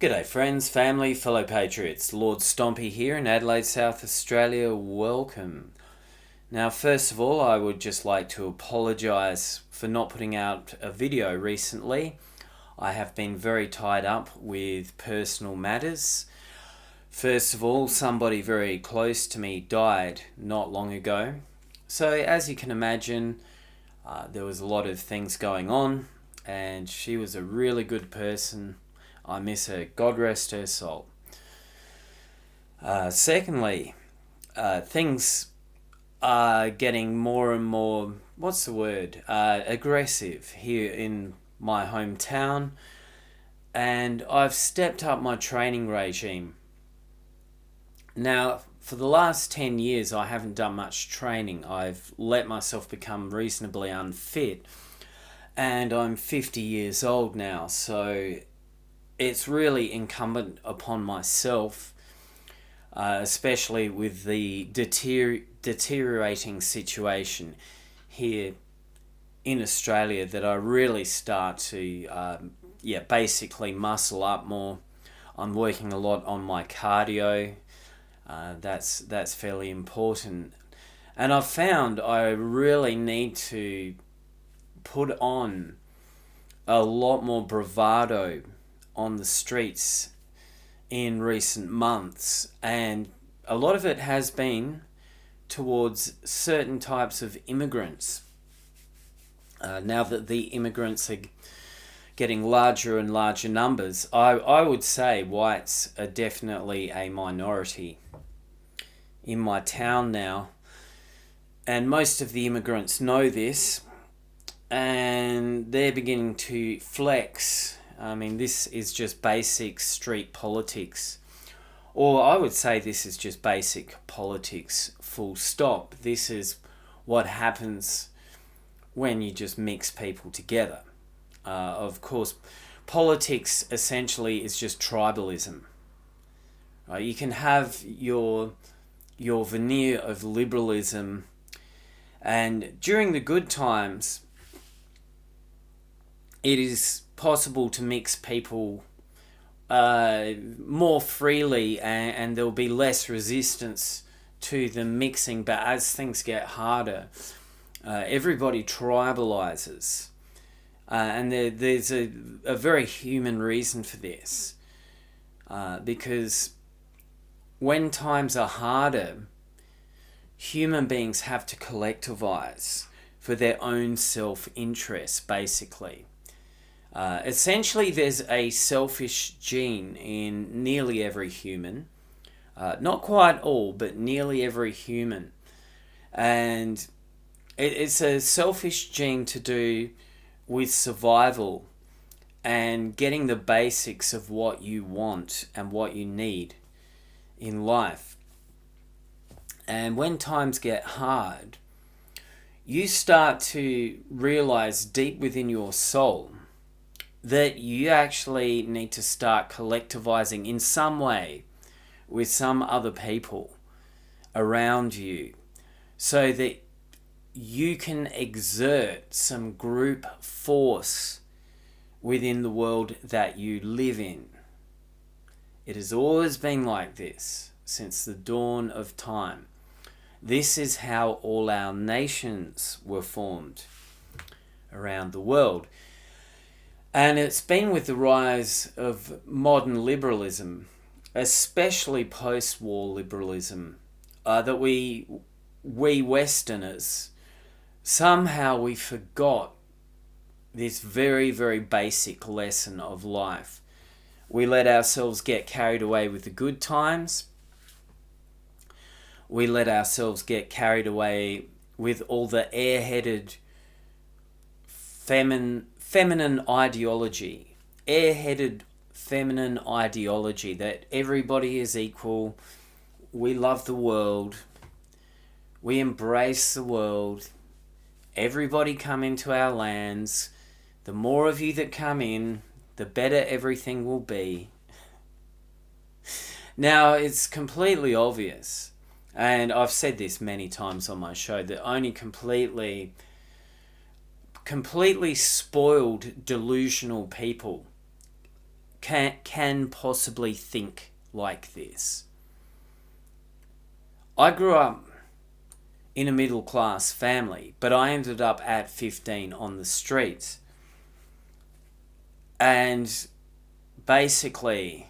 G'day friends, family, fellow patriots. Lord Stompy here in Adelaide, South Australia. Welcome. Now, first of all, I would just like to apologise for not putting out a video recently. I have been very tied up with personal matters. First of all, somebody very close to me died not long ago. So, as you can imagine, there was a lot of things going on, and she was a really good person. I miss her. God rest her soul. Secondly, things are getting more and more, aggressive here in my hometown. And I've stepped up my training regime. Now, for the last 10 years, I haven't done much training. I've let myself become reasonably unfit. And I'm 50 years old now, so it's really incumbent upon myself, especially with the deteriorating situation here in Australia, that I really start to, basically muscle up more. I'm working a lot on my cardio. That's fairly important. And I've found I really need to put on a lot more bravado on the streets in recent months, and a lot of it has been towards certain types of immigrants. Now that the immigrants are getting larger and larger numbers, I would say whites are definitely a minority in my town now, and most of the immigrants know this, and they're beginning to flex. I mean, this is just basic street politics. Or I would say this is just basic politics, full stop. This is what happens when you just mix people together. Of course, politics essentially is just tribalism. You can have your veneer of liberalism, and during the good times, it is possible to mix people more freely, and there'll be less resistance to the mixing. But as things get harder, everybody tribalizes, and there's a very human reason for this, because when times are harder, human beings have to collectivize for their own self-interest, basically. Essentially, there's a selfish gene in nearly every human. Not quite all, but nearly every human. And it's a selfish gene to do with survival and getting the basics of what you want and what you need in life. And when times get hard, you start to realize deep within your soul that you actually need to start collectivizing in some way with some other people around you, so that you can exert some group force within the world that you live in. It has always been like this since the dawn of time. This is how all our nations were formed around the world. And it's been with the rise of modern liberalism, especially post-war liberalism, that we Westerners, somehow we forgot this very, very basic lesson of life. We let ourselves get carried away with the good times. We let ourselves get carried away with all the airheaded feminine ideology, airheaded feminine ideology that everybody is equal, we love the world, we embrace the world, everybody come into our lands, the more of you that come in, the better everything will be. Now, it's completely obvious, and I've said this many times on my show, that only completely spoiled, delusional people can possibly think like this. I grew up in a middle class family, but I ended up at 15 on the streets. And basically,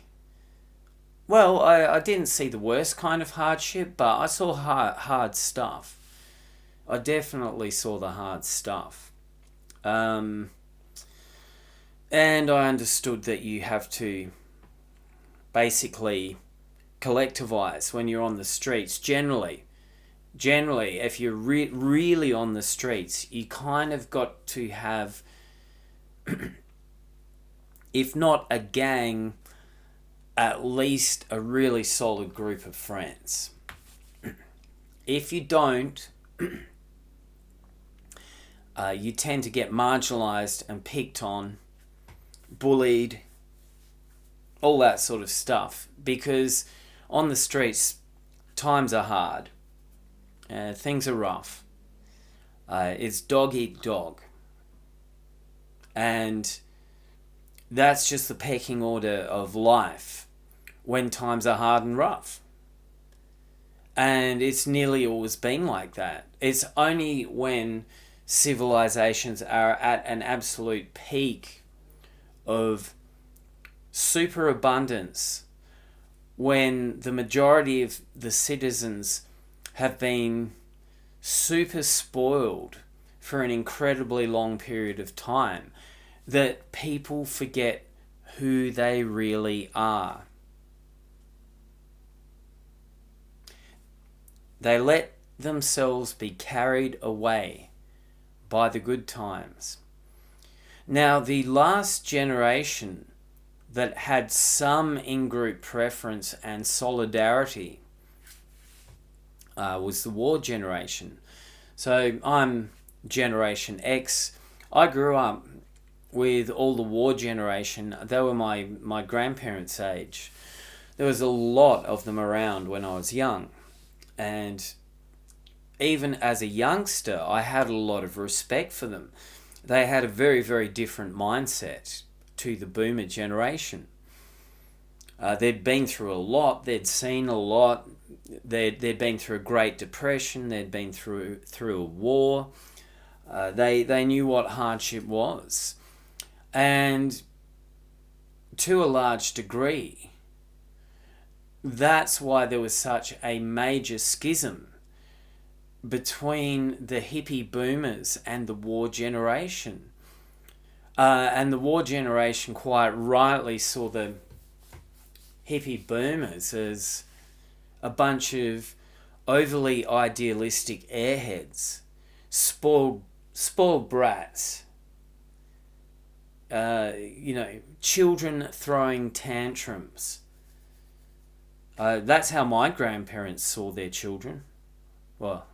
well, I didn't see the worst kind of hardship, but I saw hard stuff. I definitely saw the hard stuff. And I understood that you have to basically collectivize when you're on the streets. Generally, if you're really on the streets, you kind of got to have, if not a gang, at least a really solid group of friends. If you don't, you tend to get marginalized and picked on, bullied, all that sort of stuff. Because on the streets, times are hard. Things are rough. It's dog eat dog. And that's just the pecking order of life when times are hard and rough. And it's nearly always been like that. It's only when civilizations are at an absolute peak of superabundance, when the majority of the citizens have been super spoiled for an incredibly long period of time, that people forget who they really are. They let themselves be carried away by the good times. Now, the last generation that had some in-group preference and solidarity was the war generation. So I'm Generation X. I grew up with all the war generation. They were my grandparents' age. There was a lot of them around when I was young. And even as a youngster, I had a lot of respect for them. They had a very, very different mindset to the boomer generation. They'd been through a lot. They'd seen a lot. They'd been through a Great Depression. They'd been through a war. They knew what hardship was. And to a large degree, that's why there was such a major schism between the hippie boomers and the war generation. And the war generation quite rightly saw the hippie boomers as a bunch of overly idealistic airheads, spoiled brats, children throwing tantrums. That's how my grandparents saw their children. Well,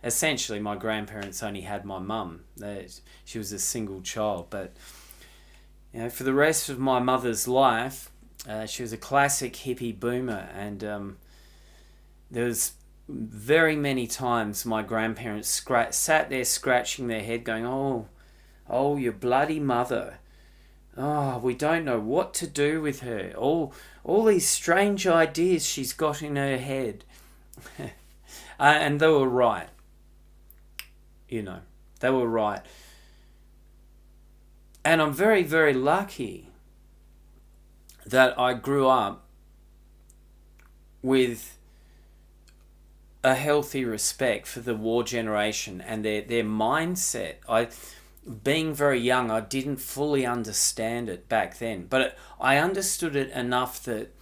essentially my grandparents only had my mum. She was a single child, but for the rest of my mother's life, she was a classic hippie boomer, and there was very many times my grandparents sat there scratching their head going, oh, your bloody mother. Oh, we don't know what to do with her. All these strange ideas she's got in her head. And they were right. They were right. And I'm very, very lucky that I grew up with a healthy respect for the war generation and their mindset. Being very young, I didn't fully understand it back then, but I understood it enough that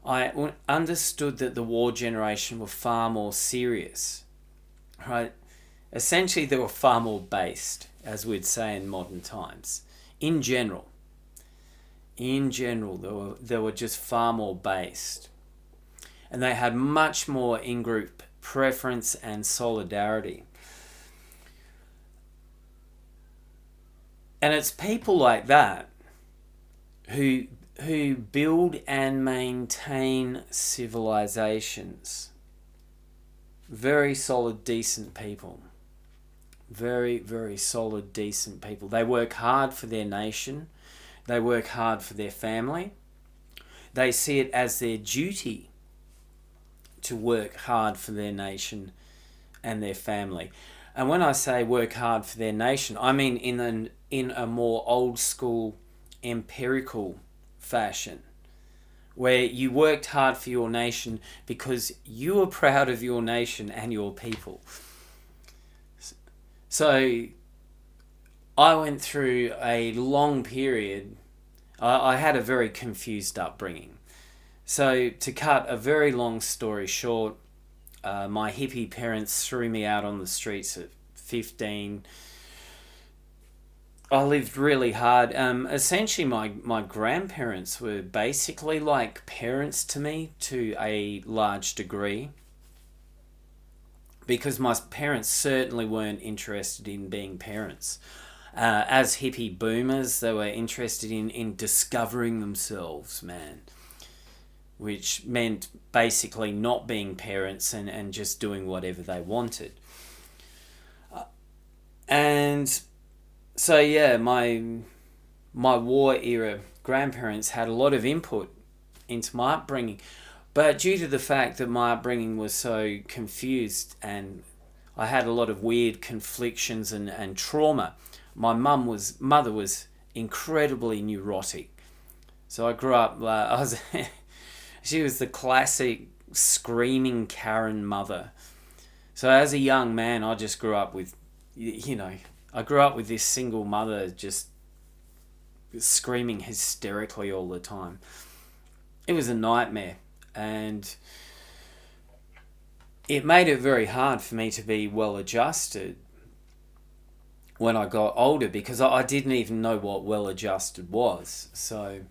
I understood that the war generation were far more serious, right? Essentially, they were far more based, as we'd say in modern times. In general, they were just far more based. And they had much more in-group preference and solidarity. And it's people like that who build and maintain civilizations. Very solid, decent people. Very, very solid, decent people. They work hard for their nation. They work hard for their family. They see it as their duty to work hard for their nation and their family. And when I say work hard for their nation, I mean in a more old school empirical fashion, where you worked hard for your nation because you were proud of your nation and your people. So I went through a long period. I had a very confused upbringing. So to cut a very long story short, my hippie parents threw me out on the streets at 15. I lived really hard. Essentially, my grandparents were basically like parents to me to a large degree, because my parents certainly weren't interested in being parents. As hippie boomers, they were interested in discovering themselves, man, which meant basically not being parents and just doing whatever they wanted. And so, yeah, my war era grandparents had a lot of input into my upbringing. But due to the fact that my upbringing was so confused and I had a lot of weird conflictions and trauma, my mother was incredibly neurotic. So I grew up, she was the classic screaming Karen mother. So as a young man, I just grew up with, I grew up with this single mother just screaming hysterically all the time. It was a nightmare, and it made it very hard for me to be well adjusted when I got older, because I didn't even know what well adjusted was. So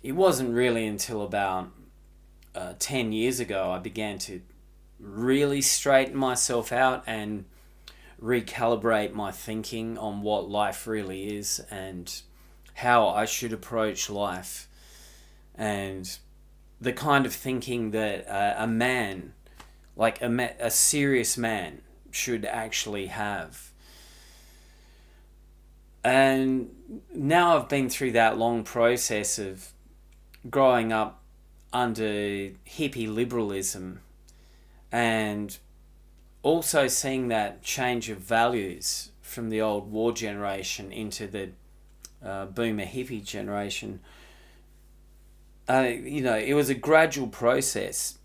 it wasn't really until about 10 years ago I began to really straighten myself out and recalibrate my thinking on what life really is and how I should approach life, and the kind of thinking that a man, like a serious man, should actually have. And now I've been through that long process of growing up under hippie liberalism and also seeing that change of values from the old war generation into the boomer hippie generation. It was a gradual process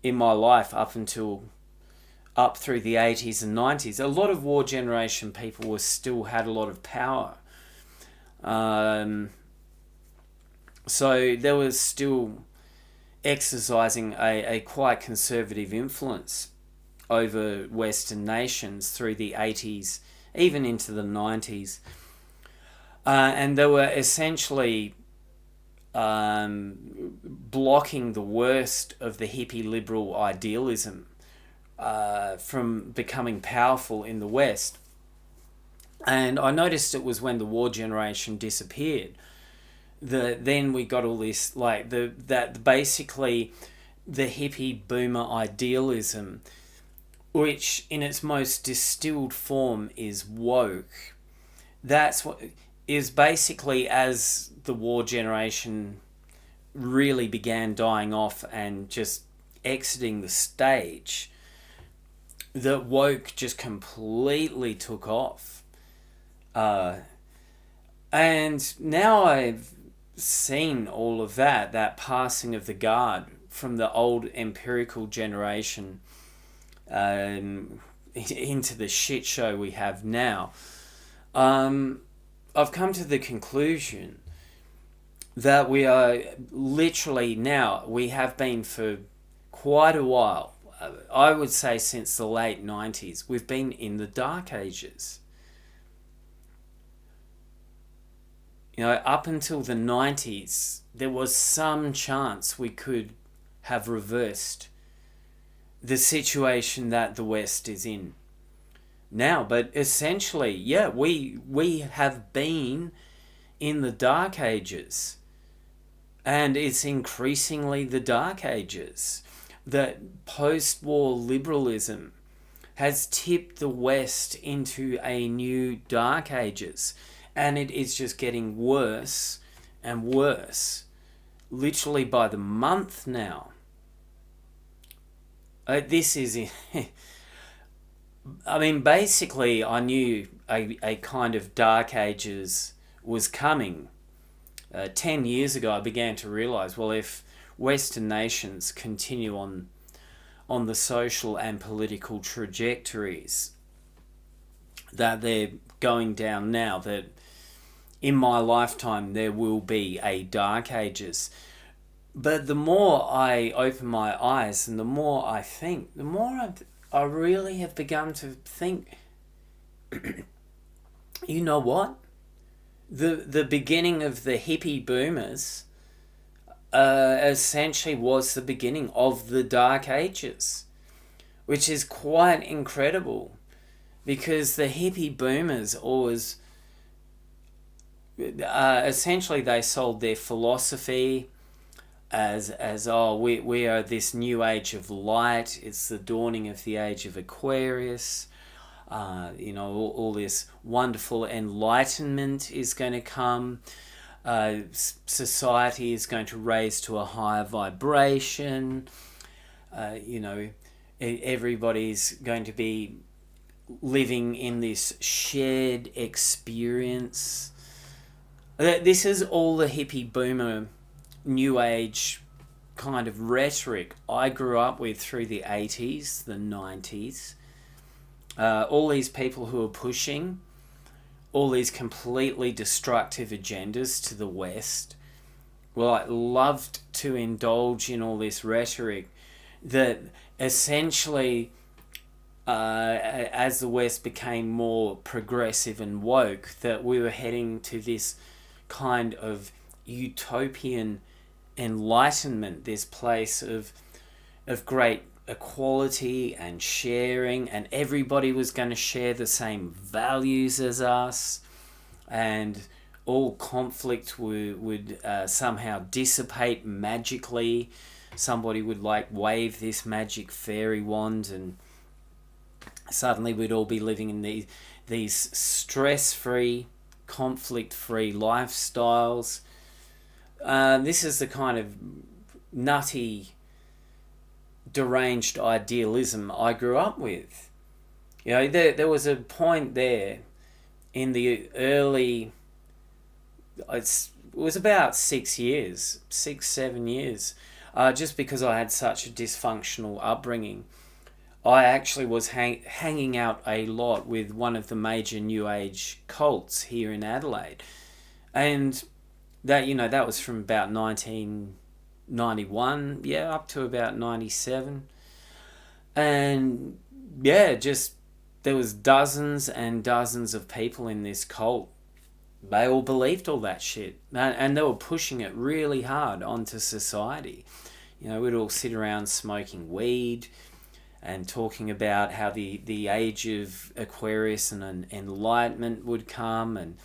in my life up through the 80s and 90s. A lot of war generation people still had a lot of power. So there was still exercising a quite conservative influence over Western nations through the 80s, even into the 90s. And they were essentially blocking the worst of the hippie liberal idealism from becoming powerful in the West. And I noticed it was when the war generation disappeared that then we got all this, like that basically the hippie boomer idealism, which in its most distilled form is woke. That's what is basically, as the war generation really began dying off and just exiting the stage, that woke just completely took off. And now I've seen all of that passing of the guard from the old empirical generation into the shit show we have now. I've come to the conclusion that we are literally now, we have been for quite a while, I would say since the late 90s, we've been in the dark ages. Up until the 90s, there was some chance we could have reversed the situation that the West is in now. But essentially, yeah, we have been in the dark ages, and it's increasingly the dark ages. That post-war liberalism has tipped the West into a new dark ages. And it is just getting worse and worse, literally by the month now. This is... I mean, basically, I knew a kind of dark ages was coming. 10 years ago, I began to realise, well, if Western nations continue on the social and political trajectories that they're going down now, that in my lifetime there will be a dark ages. But the more I open my eyes and the more I think, the more I really have begun to think, you know what? The beginning of the hippie boomers essentially was the beginning of the Dark Ages, which is quite incredible, because the hippie boomers always essentially they sold their philosophy as oh, we are this new age of light, it's the dawning of the age of Aquarius. All this wonderful enlightenment is going to come. Society is going to raise to a higher vibration. Everybody's going to be living in this shared experience. This is all the hippie boomer new age kind of rhetoric I grew up with through the 80s, the 90s. All these people who are pushing all these completely destructive agendas to the West, well, I loved to indulge in all this rhetoric that essentially, as the West became more progressive and woke, that we were heading to this kind of utopian enlightenment, this place of great equality and sharing, and everybody was going to share the same values as us, and all conflict would somehow dissipate magically. Somebody would wave this magic fairy wand and suddenly we'd all be living in these stress-free, conflict-free lifestyles. This is the kind of nutty, deranged idealism I grew up with. There was a point there in the early... It was about 7 years, just because I had such a dysfunctional upbringing. I actually was hanging out a lot with one of the major New Age cults here in Adelaide. And that was from about 1991, up to about 97. And just there was dozens and dozens of people in this cult. They all believed all that shit, and they were pushing it really hard onto society. We'd all sit around smoking weed and talking about how the age of Aquarius and enlightenment would come, and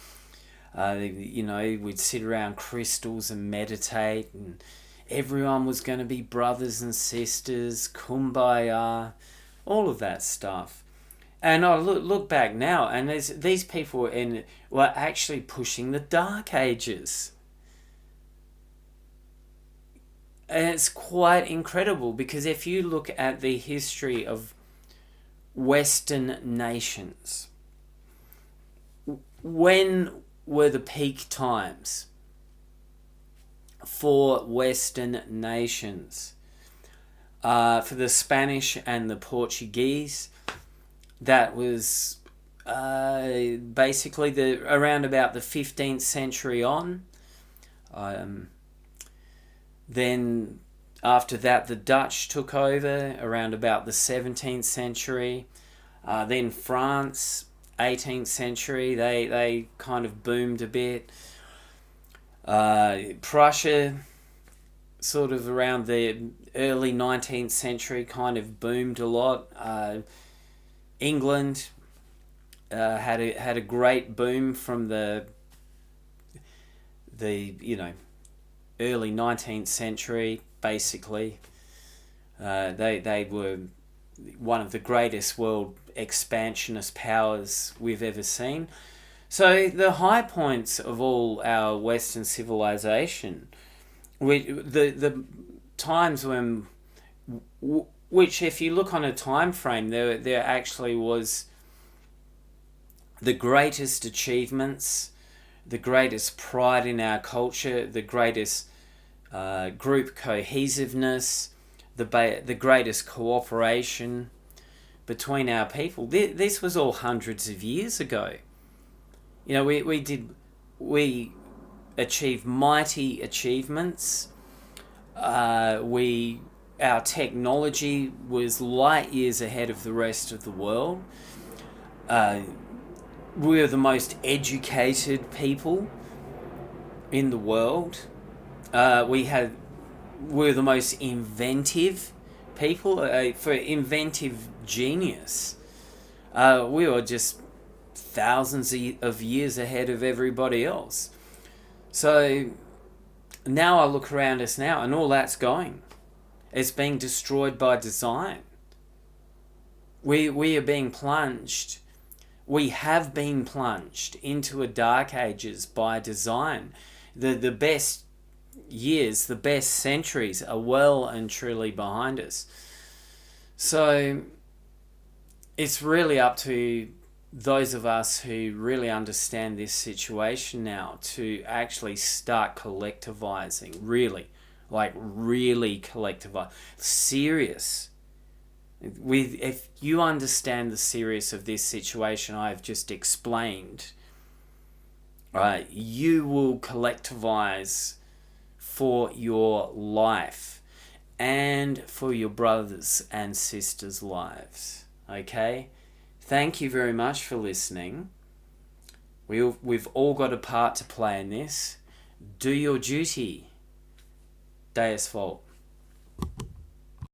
we'd sit around crystals and meditate, and everyone was going to be brothers and sisters, kumbaya, all of that stuff. And I look back now, and these people were actually pushing the Dark Ages. And it's quite incredible, because if you look at the history of Western nations, when were the peak times for Western nations? For the Spanish and the Portuguese, that was basically around about the 15th century on. Then after that, the Dutch took over around about the 17th century. Then France, 18th century, they kind of boomed a bit. Prussia, sort of around the early 19th century, kind of boomed a lot. England had a great boom from the early 19th century, basically. They were one of the greatest world expansionist powers we've ever seen. So the high points of all our Western civilization, the times when, which if you look on a time frame, there actually was the greatest achievements, the greatest pride in our culture, the greatest group cohesiveness, the greatest cooperation between our people. This was all hundreds of years ago. You know, we achieved mighty achievements. Our technology was light years ahead of the rest of the world. We were the most educated people in the world. We were the most inventive people, for inventive genius. We were just thousands of years ahead of everybody else. So now I look around us now, and all that's going. It's being destroyed by design. We are being plunged. We have been plunged into a dark ages by design. The best years, the best centuries are well and truly behind us. So it's really up to those of us who really understand this situation now to actually start collectivizing, really collectivize, serious. If you understand the serious of this situation I've just explained, you will collectivize for your life and for your brothers and sisters' lives. Okay? Thank you very much for listening. We've all got a part to play in this. Do your duty. Deus Volt.